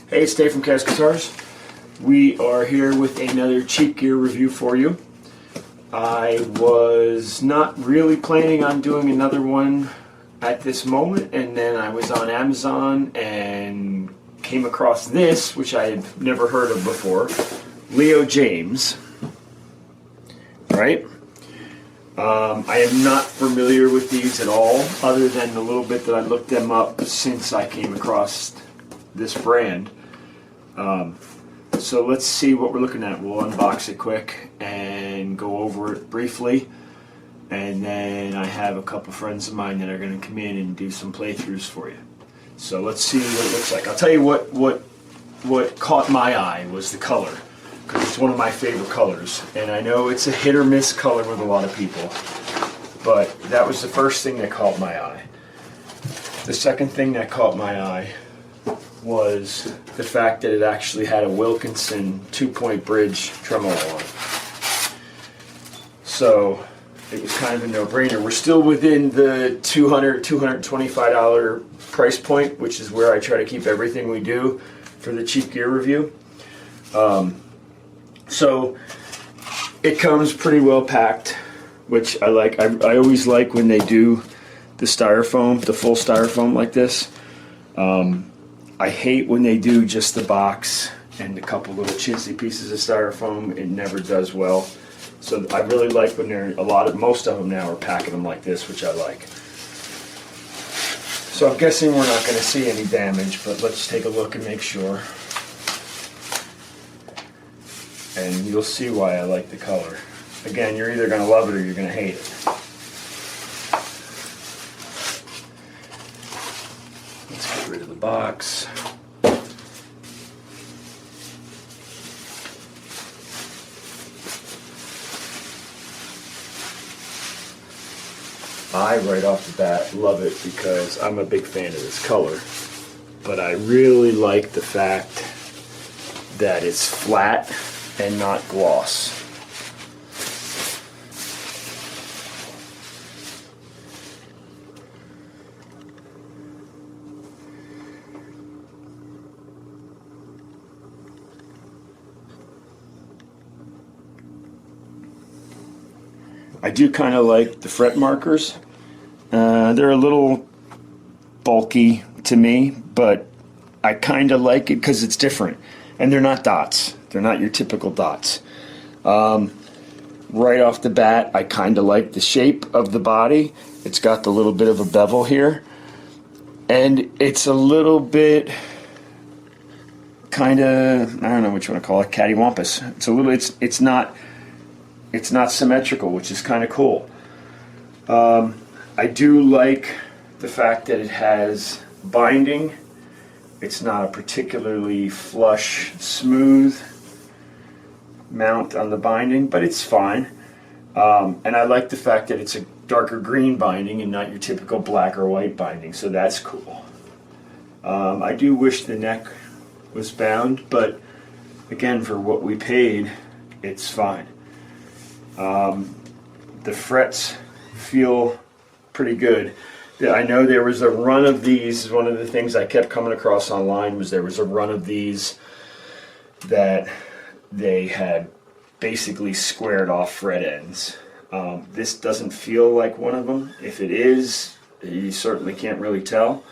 Hey, it's Dave from Chaos Guitars. We are here with another cheap gear review for you. I was not really planning on doing another one at this moment, and then I was on Amazon and came across this, which I had never heard of before. Leo Jaymz, right? I am not familiar with these at all, other than the little bit that I looked them up since I came across this brand. So let's see what we're looking at. We'll unbox it quick and go over it briefly, and then I have a couple friends of mine that are going to come in and do some playthroughs for you. So let's see what it looks like. I'll tell you what caught my eye was the color, because it's one of my favorite colors, and I know it's a hit or miss color with a lot of people, but that was the first thing that caught my eye. The second thing that caught my eye was the fact that it actually had a Wilkinson 2-point bridge tremolo on it. So it was kind of a no-brainer. We're still within the $200, $225 price point, which is where I try to keep everything we do for the cheap gear review. So it comes pretty well packed, which I like. I always like when they do the styrofoam, the full styrofoam like this. I hate when they do just the box and a couple little chintzy pieces of styrofoam. It never does well. So I really like when most of them now are packing them like this, which I like. So I'm guessing we're not going to see any damage, but let's take a look and make sure. And you'll see why I like the color. Again, you're either going to love it or you're going to hate it. Let's get rid of the box. I, right off the bat, love it because I'm a big fan of this color. But I really like the fact that it's flat and not gloss. I do kind of like the fret markers. They're a little bulky to me, but I kind of like it because it's different. And they're not dots. They're not your typical dots. Right off the bat, I kind of like the shape of the body. It's got the little bit of a bevel here. And it's a little bit kind of, I don't know what you want to call it, cattywampus. It's a little, it's not symmetrical, which is kind of cool. I do like the fact that it has binding. It's not a particularly flush, smooth mount on the binding, but it's fine. And I like the fact that it's a darker green binding and not your typical black or white binding, so that's cool. I do wish the neck was bound, but again, for what we paid, it's fine. The frets feel pretty good. I know there was a run of these. One of the things I kept coming across online was there was a run of these that they had basically squared off fret ends. This doesn't feel like one of them. If it is, you certainly can't really tell.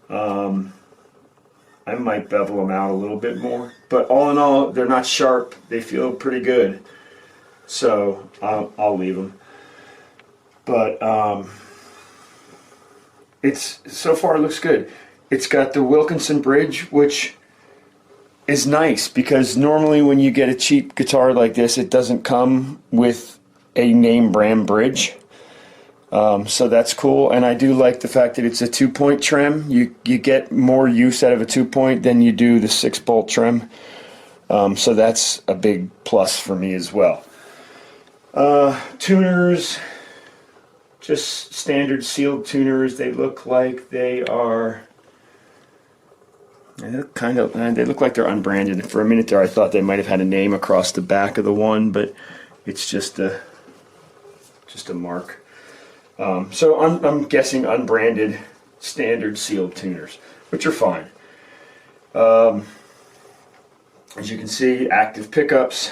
I might bevel them out a little bit more, but all in all, they're not sharp. They feel pretty good. So I'll leave them. But so far it looks good. It's got the Wilkinson bridge, which is nice because normally when you get a cheap guitar like this, it doesn't come with a name brand bridge. So that's cool, and I do like the fact that it's a 2-point trim. You get more use out of a 2-point than you do the 6-bolt trim. So that's a big plus for me as well. Tuners, just standard sealed tuners. They look like they are. They look like they're unbranded. For a minute there, I thought they might have had a name across the back of the one, but it's just a mark. So I'm guessing unbranded standard sealed tuners, which are fine. As you can see, active pickups,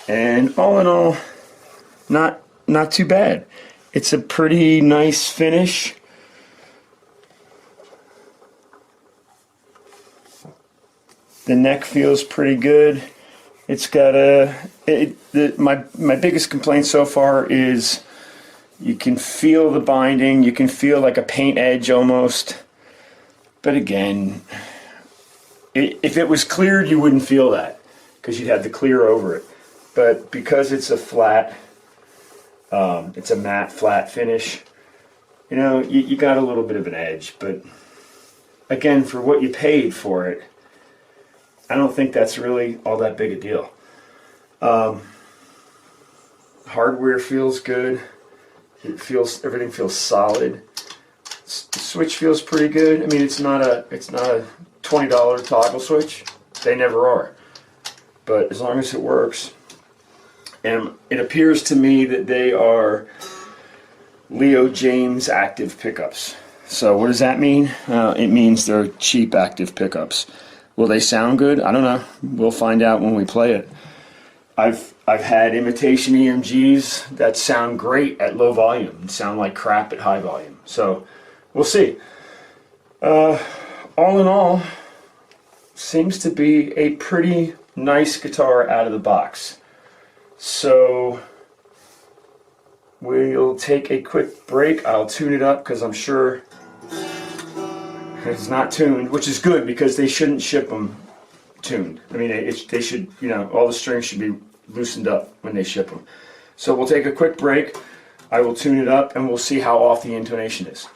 and all in all, not too bad. It's a pretty nice finish. The neck feels pretty good. It's got my biggest complaint so far is you can feel the binding, you can feel like a paint edge almost. But again, if it was cleared, you wouldn't feel that because you'd have the clear over it. But because it's a flat, it's a matte flat finish, you know, you got a little bit of an edge. But again, for what you paid for it, I don't think that's really all that big a deal. Hardware feels good. Everything feels solid. The switch feels pretty good. I mean, it's not a $20 toggle switch. They never are. But as long as it works, and it appears to me that they are Leo Jaymz active pickups. So what does that mean? It means they're cheap active pickups. Will they sound good? I don't know. We'll find out when we play it. I've had imitation EMGs that sound great at low volume and sound like crap at high volume. So we'll see. All in all, seems to be a pretty nice guitar out of the box. So we'll take a quick break. I'll tune it up because I'm sure it's not tuned, which is good because they shouldn't ship them tuned. I mean, they should, you know, all the strings should be loosened up when they ship them. So we'll take a quick break. I will tune it up and we'll see how off the intonation is.